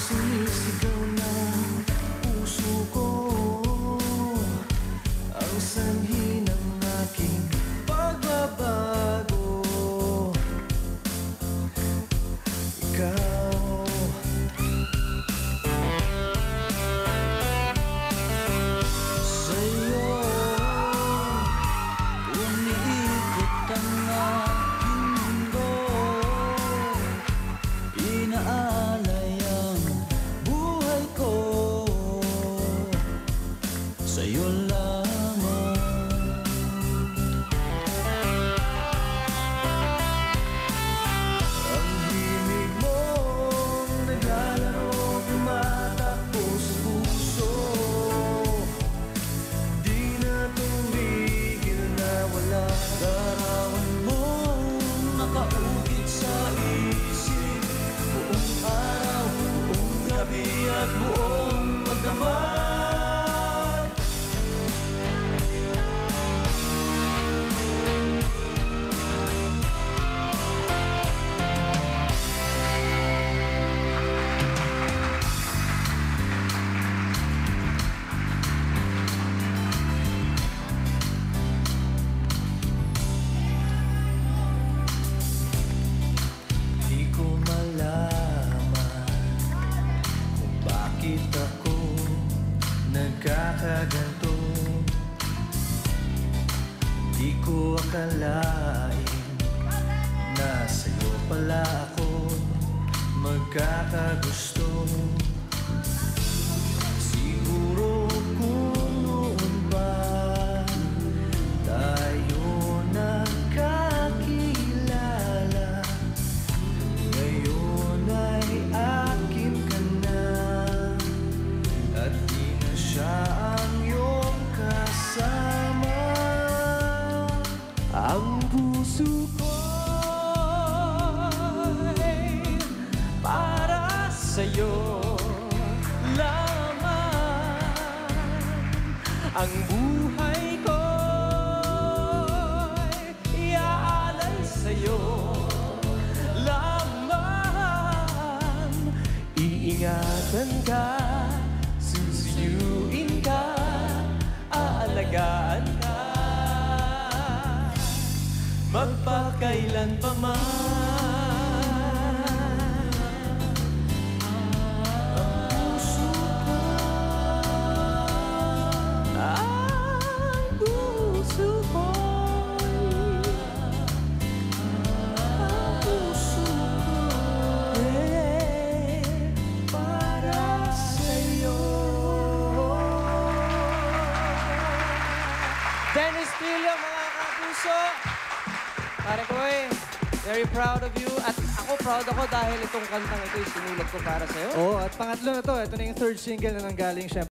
Sumisigaw ng puso ko, ang sanhi ng aking pagbabago. Ikaw, sa'yo umiikot ang aking mundo, inaalay ang buhay ko sa'yo lamang. Ang himig mong naglalaro, tumatakbo sa puso, di na tumigil na wala. Larawan mong nakaukit sa isip, buong araw, buong gabi at buong magdamag. Di ko malaman kung bakit ako nagkakaganto. Di ko akalain na sa'yo pala ako magkakagusto. Siguro kung noon pa tayo nagkakilala, ngayon ay akin ka na, at di na siya ang iyong kasama. Ang puso ko'y para sa'yo lamang, ang buhay ko'y iaalay sa'yo lamang. Iingatan ka, susuyuin ka, aalagaan ka, magpakailan pa man. Ang puso ko'y para sa'yo. Dennis Trillo, mga kapuso. Pare ko very proud of you. At ako, proud ako dahil itong kantang ito sinulat ko para sa'yo. Oh, at pangatlo na to. Ito na yung third single na nanggaling siya.